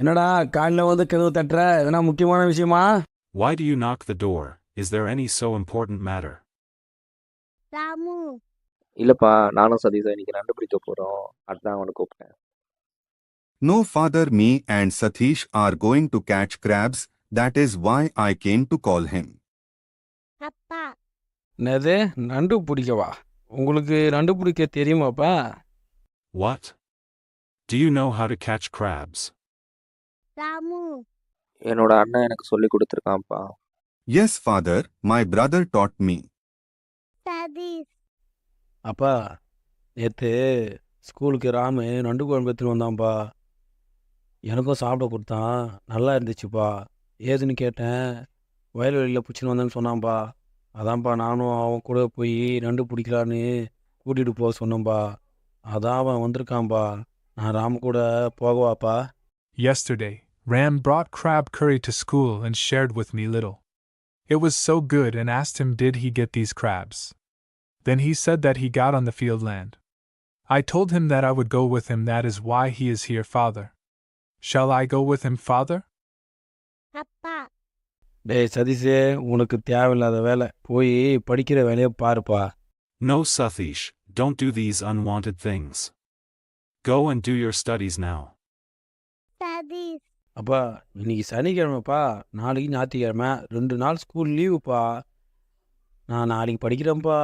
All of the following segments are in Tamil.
என்னடா காலைல வந்து கதவு தட்டுற? எதனா முக்கியமான விஷயமா? Why do you knock the door? Is there any so important matter? Ramu இல்லப்பா, நானும் சதீஷும் இன்னைக்கு நண்டு பிடிக்க போறோம். அதான் அவனை கூப்பிட்டேன். No, father, me and Satish are going to catch crabs. That is why I came to call him. அப்பா என்னது நண்டு பிடிக்கவா? உங்களுக்கு நண்டு பிடிக்க தெரியுமாப்பா? What? Do you know how to catch crabs? Ramu என்னோட அண்ணன் எனக்கு சொல்லி கொடுத்துருக்கான்ப்பா. Yes, father, my brother taught me. Satish அப்பா நேற்று ஸ்கூலுக்கு ராமு நண்டு குழம்பு எடுத்துன்னு வந்தான்ப்பா. எனக்கும் சாப்பிட கொடுத்தான். நல்லா இருந்துச்சுப்பா. ஏதுன்னு கேட்டேன். வயல்வெளியில் பிடிச்சின்னு வந்தேன்னு சொன்னான்ப்பா. அதான்ப்பா நானும் அவன் கூட போய் நண்டு பிடிக்கலான்னு கூட்டிகிட்டு போக சொன்னேன்ப்பா. அதான் அவன் வந்திருக்கான்ப்பா. நான் ராமு கூட போகவாப்பா? Yesterday, Ram brought crab curry to school and shared with me little. It was so good and asked him did he get these crabs. Then he said that he got on the field land. I told him that I would go with him, that is why he is here, father. Shall I go with him, father? அப்பா டேய் சதீஷே, உனக்கு தேவையில்லாத வேலை. போய் படிக்கிற வேலையை பாருப்பா. No, Satish, don't do these unwanted things. Go and do your studies now. Satish அப்பா இன்னைக்கு சனிக்கிழமைப்பா, நாளைக்கு ஞாயிற்றுக்கிழமை, 2 நாள் ஸ்கூல் லீவுப்பா. நான் நாளைக்கு படிக்கிறேன்ப்பா.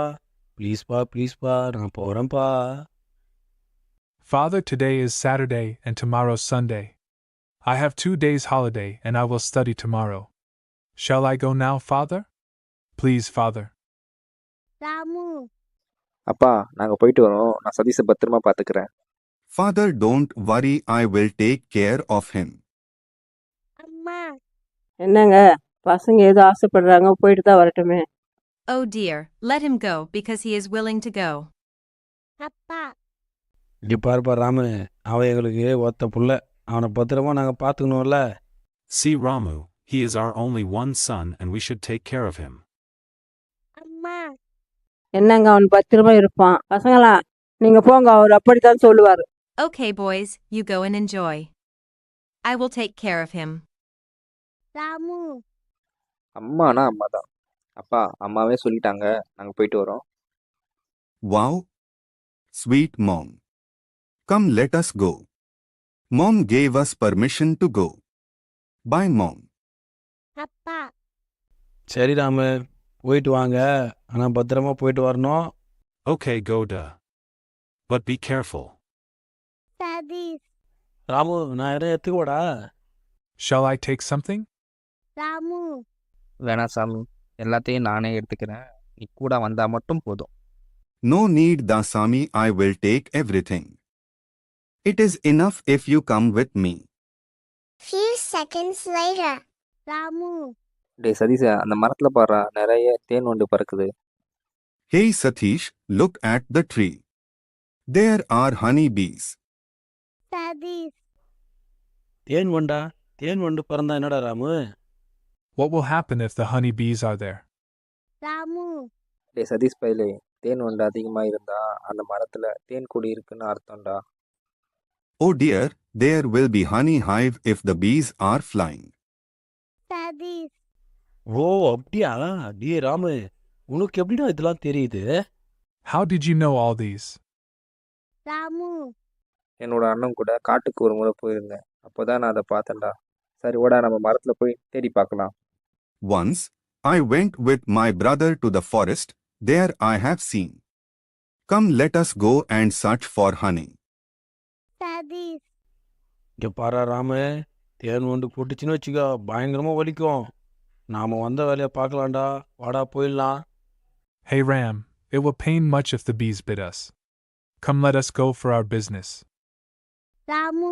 ப்ளீஸ்ப்பா நான் போகிறேன்ப்பா. Father, today is Saturday and tomorrow Sunday. I have 2 days holiday and I will study tomorrow. Shall I go now, father? Please, father. Ramu அப்பா, நாங்க போயிட்டு வரோம். நான் சதீஷை பத்திரமா பாத்துக்கிறேன். Father, don't worry, I will take care of him. அம்மா என்னங்க பசங்க ஏதோ ஆசைப்படுறாங்க, போயிட்டு தான் வரட்டுமே. Oh dear, let him go because he is willing to go. அப்பா இங்கே பாருப்பா ராமு, அவன் எங்களுக்கு ஒத்த புள்ள. அவனை பத்திரமா நாங்கள் பார்த்துக்கணும்ல. See Ramu, he is our only one son and we should take care of him. அம்மா என்னங்க அவன் பத்திரமா இருப்பான். பசங்களா நீங்க போங்க, அவர் அப்படித்தான் சொல்லுவாரு. Okay, boys, you go and enjoy. I will take care of him. Ramu அம்மானா அம்மா தான். அப்பா, அம்மாவே சொல்லிட்டாங்க. நாங்க போயிட்டு வரோம். Wow! Sweet mom. Come, let us go. Mom gave us permission to go. Bye, mom. அப்பா சரி ராமு, போயிட்டு வாங்க. ஆனால் பத்திரமா போயிட்டு வரணும். Okay, go da. But be careful. Satish Ramu, நான் எதாவது எடுத்துக்கோடா? Shall I take something? Ramu வேணா சாமி, எல்லாத்தையும் நானே எடுத்துக்கிறேன். நீ கூட வந்தா மட்டும் போதும். No need, Dasami, I will take everything. It is enough if you come with me. few seconds later Ramu டேய் சதீஷ, அந்த மரத்துல பாரு, நிறைய தேன் வண்டு பறக்குது. Hey Satish, look at the tree. There are honey bees. Satish தேன் வண்டா? தேன் வண்டு பிறந்தா என்னடா Ramu? What will happen if the honey bees are there? Ramu டேய் சதீஷ் பையலே, தேன் வண்டு அதிகமா இருந்தா அந்த மரத்துல தேன் கொடி இருக்குன்னு அர்த்தம்டா. Oh dear, there will be honey hive if the bees are flying. Satish ஓ அப்படியா? டே ராமு, உனக்கு எப்படிடா இதெல்லாம் தெரியுது? How did you know all these? Ramu என்னோட அண்ணன் கூட காட்டுக்கு ஒரு முறை போயிருந்தேன். அப்போதான் நான் அதை பார்த்தேன்டா. சரி ஓடா, நம்ம மரத்துல போய் தேடி பார்க்கலாம். Once, I went with my brother to the forest. There I have seen. Come, let us go and search for honey. Satish இங்கே பாரா ராமு, தேன் வண்டு போட்டுச்சுன்னு வச்சுக்கோ, பயங்கரமாக வலிக்கும். நாம் வந்த வேலையை பார்க்கலாம்டா. வாடா போயிடலாம். Hey Ram, it will pain much if the bees bit us. Come, let us go for our business. Ramu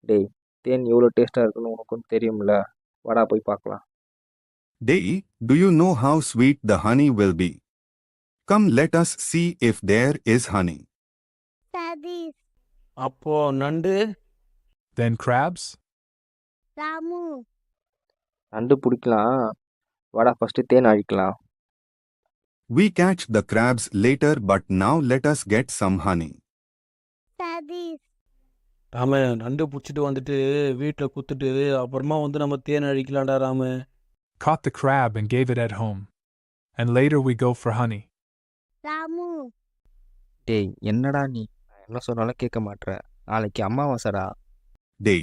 டேய், தேன் எவ்வளோ டேஸ்டா இருக்குன்னு உனக்கும் தெரியும்ல. வாடா போய் பார்க்கலாம். Day, do you know how sweet the honey will be? Come, let us see if there is honey. Satish அப்போ நண்டு? Then crabs? ராமு நண்டு பிடிக்கலாம். வாடா ஃபர்ஸ்ட் தேன் அழிக்கலாம். We catch the crabs later, but now let us get some honey. Sathish Ramu நண்டு பிடிச்சிட்டு வந்துட்டு வீட்டில் குத்துட்டு அப்புறமா வந்து நம்ம தேன் அழிக்கலாம்டா Ramu. Caught the crab and gave it at home. And later we go for honey. Ramu டேய் என்னடா நீ, நான் என்ன சொன்னாலும் கேட்க மாட்ற. நாளைக்கு அமாவாசைடா. Day,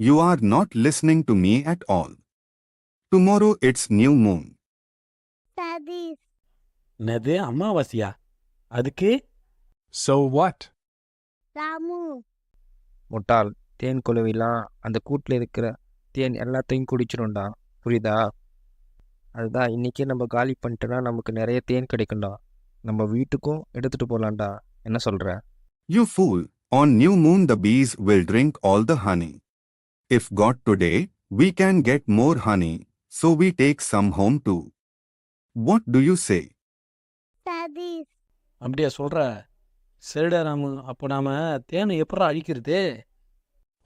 you are not listening to me at all. Tomorrow it's new moon. Satish என்னது அமாவாசையா? அதுக்கு So what? ராமு முட்டாள், தேன் குளவிலாம் அந்த கூட்டில் இருக்கிற தேன் எல்லாத்தையும் குடிச்சிடும்டா, புரியுதா? அதுதான் இன்னைக்கே நம்ம காலி பண்ணிட்டோன்னா நமக்கு நிறைய தேன் கிடைக்கும்டா. நம்ம வீட்டுக்கும் எடுத்துட்டு போகலாம்டா. என்ன சொல்ற? You fool, on new moon the bees will drink all the honey. If got today, we can get more honey, so we take some home too. What do you say? Satish அப்படியா சொல்கிற? சரிடா ராமு, அப்போ நாம் தேனை எப்படா அழிக்கிறது?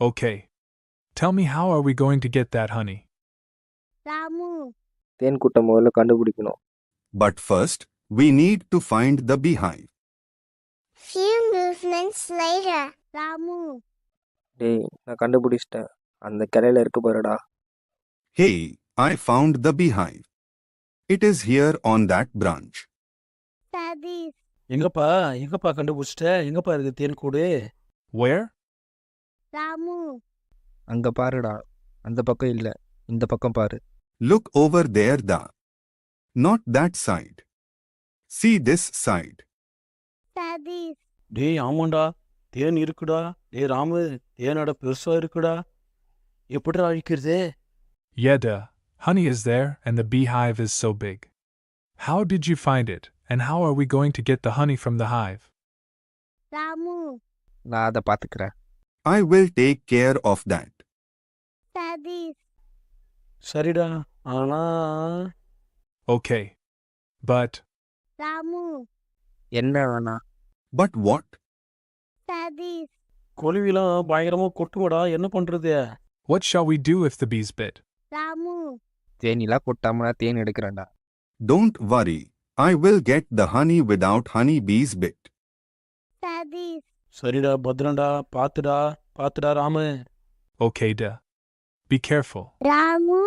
Okay. Tell me, how are we going to get that honey? Ramu தேன் கூட்டம் முதல்ல கண்டுபிடிக்கணும். But first, we need to find the beehive. few movements later Ramu டேய் நான் கண்டுபிடிச்சிட்டேன், அந்த கிளையில இருக்கு பாருடா. Hey, I found the beehive. It is here on that branch. Satish எங்கப்பா கண்டுபிடிச்சிட்ட? எங்கப்பா இருக்குது தேன் கூடு? Where? ராமு அங்க பாருடா, அந்த பக்கம் இல்லை, இந்த பக்கம் பாரு. Look over there, da. Not that side. See this side. Satish டேய் ஆமாண்டா, தேன் இருக்குடா. டேய் ராமு, தேனோட பெருசாக இருக்குடா. எப்படிடா அழிக்கிறது? Yeah, duh. Honey is there, and the beehive is so big. How did you find it, and how are we going to get the honey from the hive? Ramu நான் அதை பார்த்துக்கிறேன். I will take care of that. Satish சரிடா, ஆனா Okay. But, ராமு என்ன வேணா? But what? சதீஷ் கொலுவிலாம் பயங்கரமாக கொட்டுவடா, என்ன பண்ணுறது? what shall we do if the bees bit? Ramu தேனிலாம் கொட்டாம than எடுக்கிறேன்டா. Don't worry. I will get the honey without honey bees bit. Satish சரிடா, பத்திரம்டா, பார்த்துடா Ramu. Okay, duh. Be careful. Ramu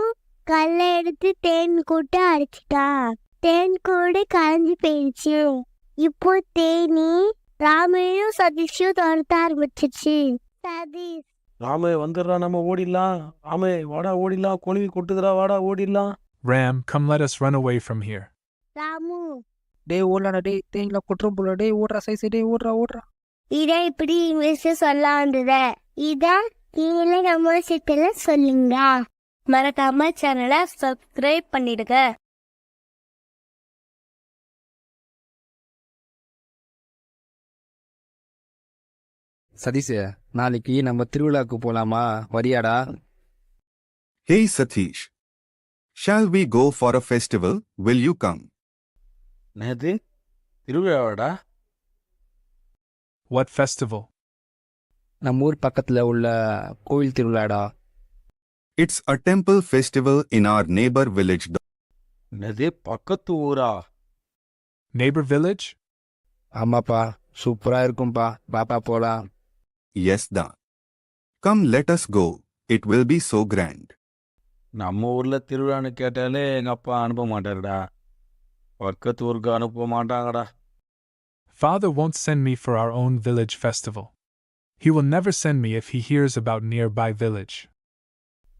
கல்லை எடுத்து தேன் கூட்டு அடிச்சிட்டா. தேன் கூடு கரைஞ்சி போயிடுச்சு. இப்போ தேனி ராமையும் சதீஷையும் துரத்த ஆரம்பிச்சிச்சு. சதீஷ் ராமு வந்துடுறா, நம்ம ஓடிடலாம். ராமு வாடா ஓடிடலாம், கொலுவி கொட்டுதுடா, வாடா ஓடிடலாம். Ram, come let us run away from here. Ramu டேய் ஓடலாடா, டேய் தேனிலாம் கொட்டுறோம் போல. டேய் ஓடுறா சைஸ், டேய் ஓடுறா. இதை இப்படி இங்கிலீஷ் சொல்ல வந்தத இதான் நீங்களே நம்ம சிட்டில சொல்லுங்க. மறக்காம சேனலை சப்ஸ்கிரைப் பண்ணிடுங்க. சதீஷ், நாளைக்கு நம்ம திருவிழாக்கு போலாமா? வரியாடா? Hey Satish. Shall we go for a festival? Will you come? நேது திருவிழாவாடா? What festival? நம்ம ஊர் பக்கத்துல உள்ள கோவில் திருவிழாடா. It's a temple festival in our neighbor village. நேது பக்கத்து ஊரா? Neighbor village? ஆமாப்பா, சூப்பரா இருக்கும்பா. பாப்பா போலாம். Yes, da. Come, let us go. It will be so grand. நம்ம ஊரில் திருவிழான்னு கேட்டாலே எங்கள் அப்பா அனுப்ப மாட்டாருடா. பக்கத்து ஊருக்கு அனுப்ப மாட்டாங்கடா. Father won't send me for our own village festival. He will never send me if he hears about nearby village.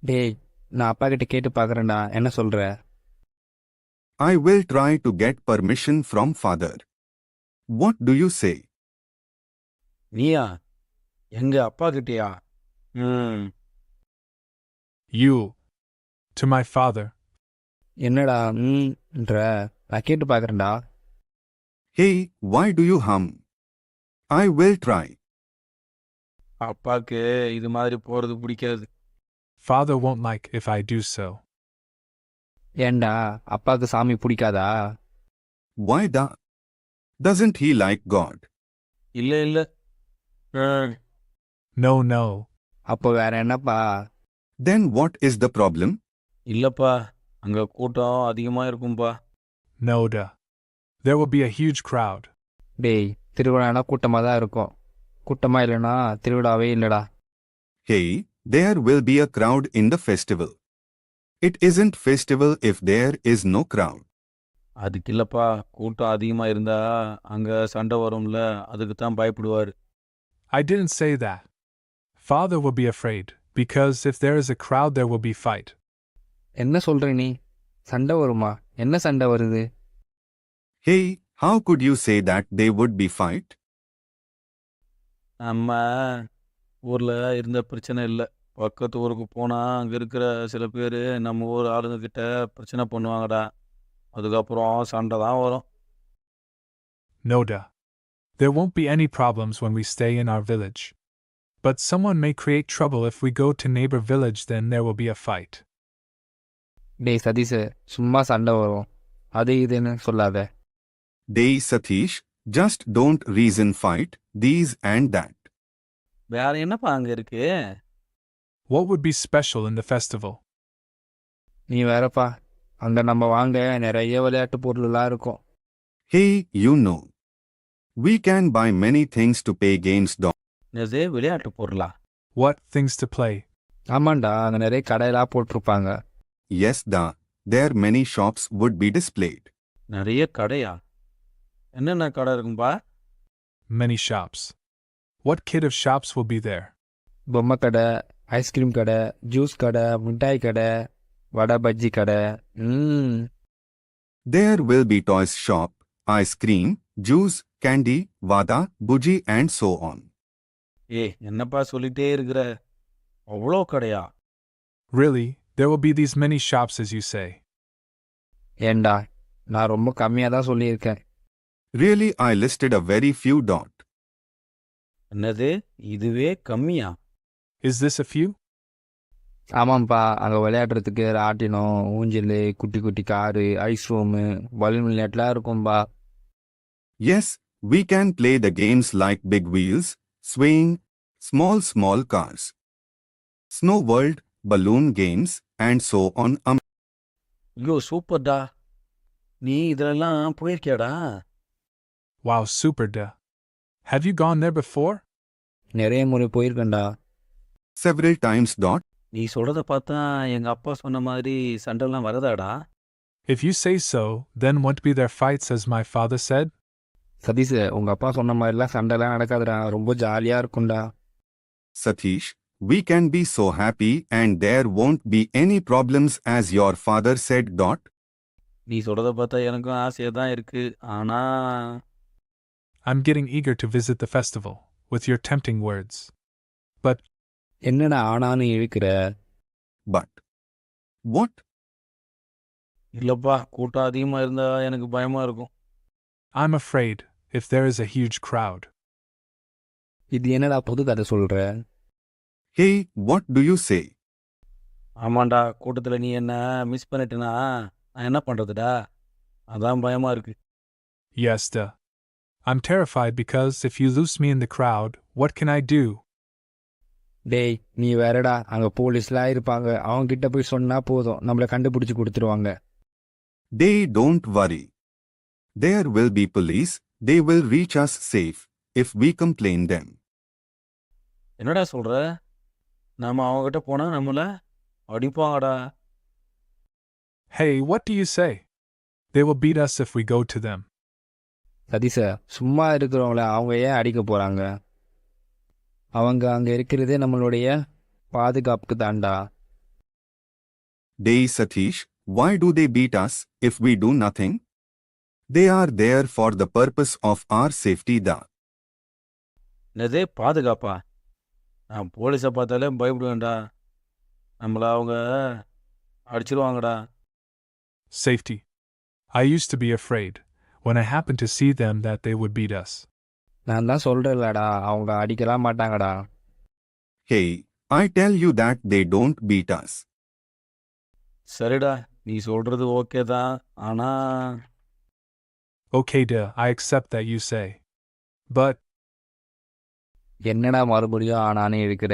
டேய் நான் அப்பா கிட்ட கேட்டு பார்க்கறேன்டா, என்ன சொல்ற? I will try to get permission from father. What do you say? நீயா? எங்க அப்பா கிட்டயா? You. To my father. என்னடா ன்ற? நான் கேட்டு பார்க்கறேன்டா. Hey, why do you hum? I will try. அப்பாவுக்கு இது மாதிரி போகிறது பிடிக்காது. Father won't like if I do so. ஏண்டா அப்பாவுக்கு சாமி பிடிக்காதா? Why da? Doesn't he like God? இல்லை. No, no. அப்போ வேற என்னப்பா? Then what is the problem? இல்லைப்பா, அங்கே கூட்டம் அதிகமாக இருக்கும்பா. No, duh. There will be a huge crowd. டேய் திருவிழானா கூட்டமாக தான் இருக்கும். கூட்டமாக இல்லைன்னா திருவிழாவே இல்லைடா. Hey, there will be a crowd in the festival. It isn't festival if there is no crowd. அதுக்கு இல்லைப்பா, கூட்டம் அதிகமாக இருந்தா அங்கே சண்டை வரும்ல, அதுக்கு தான் பயப்படுவார். I didn't say that. Father will be afraid, because if there is a crowd there will be fight. என்ன சொல்கிற நீ? சண்டை வருமா? என்ன சண்டை வருது? Hey, how could you say that they would be fight? நம்ம ஊரில் இருந்த பிரச்சனை இல்லை. பக்கத்து ஊருக்கு போனால் அங்கே இருக்கிற சில பேர் நம்ம ஊர் ஆளுங்கக்கிட்ட பிரச்சனை பண்ணுவாங்கடா. அதுக்கப்புறம் சண்டை தான் வரும். Noda. There won't be any problems when we stay in our village. But someone may create trouble if we go to neighbor village, then there will be a fight. டேய் சதீஷ், சும்மா சண்டை வரும், அது இதுன்னு சொல்லாத. Dey Satish, just don't reason fight, these and that. வேற என்னப்பா அங்கே இருக்கு? What would be special in the festival? நீ வேறப்பா, அங்கே நம்ம வாங்க நிறைய விளையாட்டு பொருளெல்லாம் இருக்கும். Hey, you know. We can buy many things to pay games. இது விளையாட்டு பொருளா? What things to play? ஆமாண்டா, அங்கே நிறைய கடையெல்லாம் போட்டிருப்பாங்க. Yes, there many shops would be displayed. நிறைய கடையா? என்னென்ன கடை இருக்கும்பா? Many shops. What kind of shops will be there? பொம்மை கடை, ஐஸ்கிரீம் கடை, ஜூஸ் கடை, மிட்டாய் கடை, வடை பஜ்ஜி கடை. There will be toys shop, ice cream, juice, candy, vada, bhuji and so on. என்னப்பா சொல்லிட்டே இருக்கிற? அவ்வளோ கடையா? Really, there will be these many shops as you say. ஏண்டா, நான் ரொம்ப கம்மியாக தான் சொல்லியிருக்கேன். Really, I listed a very few. என்னது, இதுவே கம்மியா? Is this a few? ஆமாம்ப்பா, அங்கே விளையாடுறதுக்கு ராட்டினம், ஊஞ்சல், குட்டி குட்டி காரு, ஐஸ் ரூமு, பலூன் விளையாட்டுலாம் இருக்கும்பா. Yes, we can play the games like big wheels, swing, small cars, snow world, balloon games and so on. ஐயோ சூப்பர்டா. நீ இதெல்லாம் போயிருக்கியாடா? Wow, super da. Have you gone there before? நிறைய முறை போயிருக்கேன்டா. Several times. நீ சொல்றத பார்த்தா எங்க அப்பா சொன்ன மாதிரி சண்டைலாம் வரதாடா? If you say so, then won't be there fights as my father said? Satish, உங்கள் அப்பா சொன்ன மாதிரிலாம் சண்டைலாம் நடக்காதுடா, ரொம்ப ஜாலியாக இருக்கும்டா. Satish, we can be so happy and there won't be any problems as your father said. நீ சொல்றத பார்த்தா எனக்கும் ஆசையாக தான் இருக்கு. ஆனா I'm getting eager to visit the festival, with your tempting words. But என்னடா ஆனான்னு இழுக்கிற? But what? இல்லப்பா, கூட்டம் அதிகமாக இருந்தா எனக்கு பயமா இருக்கும். I'm afraid, if there is a huge crowd. இது என்னடா புது கதை சொல்கிற? Hey, what do you say? ஆமாண்டா, கூட்டத்தில் நீ என்ன மிஸ் பண்ணிட்டேனா நான் என்ன பண்ணுறதுடா? அதான் பயமா இருக்கு. Yes, duh. I'm terrified because if you lose me in the crowd, what can I do? டேய், நீ வேறடா, அங்கே போலீஸ்லாம் இருப்பாங்க, அவங்ககிட்ட போய் சொன்னால் போதும், நம்மளை கண்டுபிடிச்சி கொடுத்துருவாங்க. They don't worry. There will be police, they will reach us safe, if we complain them. என்னடா சொல்கிற? நம்ம அவங்ககிட்ட போனால் நம்மளை அடிப்பாங்கடா. Hey, what do you say? They will beat us if we go to them. சதீஷ, சும்மா இருக்கிறவங்கள அவங்க ஏன் அடிக்க போகிறாங்க? அவங்க அங்கே இருக்கிறதே நம்மளுடைய பாதுகாப்புக்கு தாண்டா. Dey Satish, why do they beat us if we do nothing? They are there for the purpose of our safety. என்னதே பாதுகாப்பா? நான் போலீஸை பார்த்தாலே பயப்படுவேன்டா. நம்மளை அவங்க அடிச்சிருவாங்கடா. Safety. I used to be afraid, when I happened to see them, that they would beat us. நான் தான் சொல்கிறேன்லடா, அவங்க அடிக்கலாம் மாட்டாங்கடா. Hey, I tell you that they don't beat us. சரிடா, நீ சொல்கிறது ஓகே தான். ஆனா Okay, duh, I accept that you say. But என்னடா மறுபடியும் ஆனானே இருக்கிற?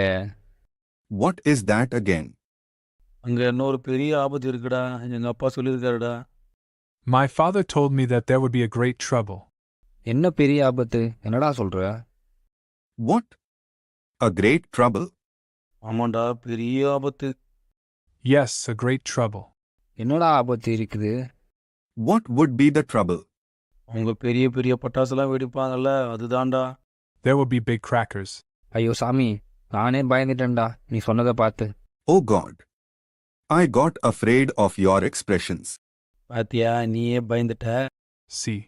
What is that again? அங்கே இன்னொரு பெரிய ஆபத்து இருக்குடா. எங்கள் அப்பா சொல்லியிருக்காருடா. my father told me that there would be a great trouble. என்ன பெரிய ஆபத்து? என்னடா சொல்கிற? What? A great trouble? ஆமாண்டா, பெரிய ஆபத்து. Yes, a great trouble. என்னடா ஆபத்து இருக்குது? What would be the trouble? அவங்க பெரிய பெரிய பட்டாசுலாம் வெடிப்பாங்கல்ல, அதுதான்டா. There will be big crackers. ஐயோ சாமி, நானே பயந்துட்டேன்டா நீ சொன்னதை பார்த்து. Oh God. I got afraid of your expressions. பாத்தியா, நீயே பயந்துட்ட. See.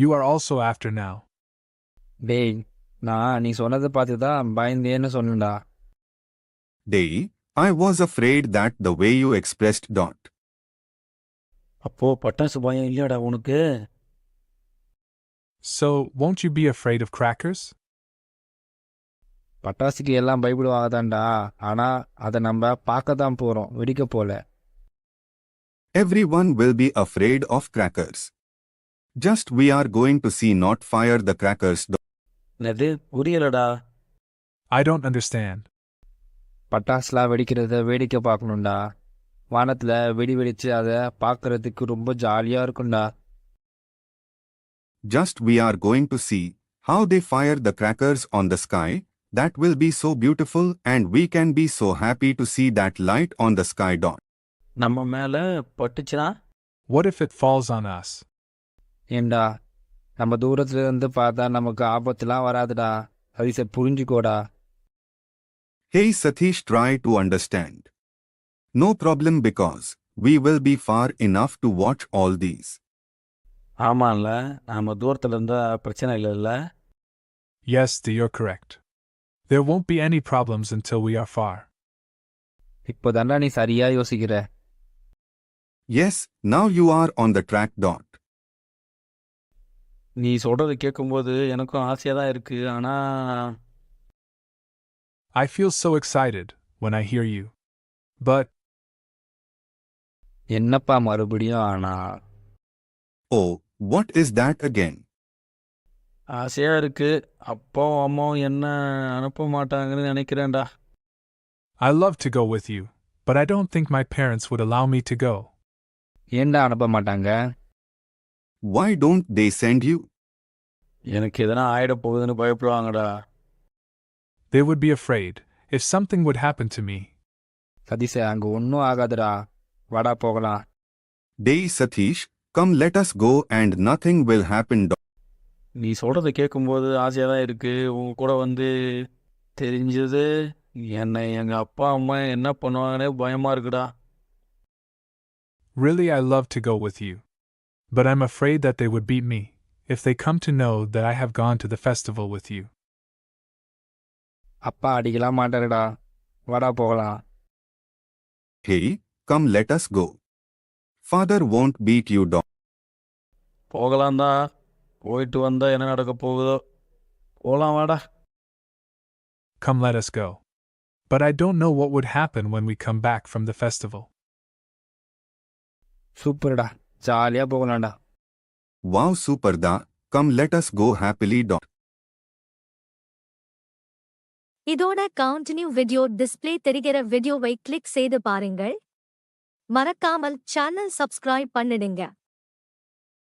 You are also after now. டேய், நான் நீ சொன்னதை பார்த்து தான் பயந்தேன்னு சொன்னேன்டா. Day, I was afraid that the way you expressed dot. அப்போ பட்டாசு பயம் இல்லையாடா உனக்கு? So, won't you be afraid of crackers? பட்டாசுக்கு எல்லாம் பயப்படுவாங்கதான்டா, ஆனா அதை நம்ம பார்க்க தான் போறோம், வெடிக்க போல. Everyone will be afraid of crackers. Just we are going to see not fire the crackers. என்னது புரியலடா. I don't understand. பட்டாசுலாம் வெடிக்கிறத வேடிக்கை பார்க்கணும்டா. வானத்துல வெடி வெடிச்சு அதை பார்க்கறதுக்கு ரொம்ப ஜாலியா இருக்கும்டா. Just we are going to see how they fire the crackers on the sky. That will be so beautiful and we can be so happy to see that light on the sky dot. நம்ம மேல பட்டுச்சுனா? What if it falls on us? ஏண்டா, நம்ம தூரத்துல இருந்து பார்த்தா நமக்கு ஆபத்துலாம் வராதுடா. ஹரிச புரிஞ்சுக்கோடா. Hey Satish, try to understand. No problem because we will be far enough to watch all these. ஆமாம்ல, நாம தூரத்துல இருந்தா பிரச்சனை இல்லைல்ல. Yes, you're correct. There won't be any problems until we are far. இப்போதாண்டா நீ சரியா யோசிக்கிற. Yes, now you are on the track dot. நீ சொல்றது கேட்கும்போது எனக்கும் ஆசையா தான் இருக்கு. ஆனா I feel so excited when I hear you. But என்னப்பா மறுபடியும் ஆனா? Oh, what is that again? ஆசையா இருக்கு. அப்பாவும் அம்மாவும் என்ன அனுப்ப மாட்டாங்கன்னு நினைக்கிறேன்டா. I love to go with you, but I don't think my parents would allow me to go. ஏண்டா அனுப்ப மாட்டாங்க? Why don't they send you? எனக்கு எதனா ஆயிட போகுதுன்னு பயப்படுவாங்கடா. They would be afraid if something would happen to me. சதீஷ, அங்க ஒன்றும் ஆகாதுடா. வாடா போகலாம். Day Satish, come let us go and nothing will happen dot. நீ சொல்றத கேட்கும்போது ஆசையா தான் இருக்கு. உங்க கூட வந்து தெரிஞ்சது என்னை எங்க அப்பா அம்மா என்ன பண்ணுவாங்கன்னே பயமா இருக்குடா. Really, I love to go with you. But I'm afraid that they would beat me if they come to know that I have gone to the festival with you. அப்பா அடிக்கலாம் மாட்டாருடா. வாடா போகலாம். Hey, come let us go. Father won't beat you dot. போகலாம் தான். போயிட்டு வந்தா என்ன நடக்க போகுதோ. போலாம் வாடா. Come, let us go. But I don't know what would happen when we come back from the festival. சூப்பர்டா, ஜாலியா போகலாம்டா. Wow, super da. Come let us go happily dot. இதோட கண்டினியூ வீடியோ டிஸ்ப்ளே தெரிகிற வீடியோவை கிளிக் செய்து பாருங்கள். மறக்காமல் சேனல் சப்ஸ்கிரைப் பண்ணிடுங்க.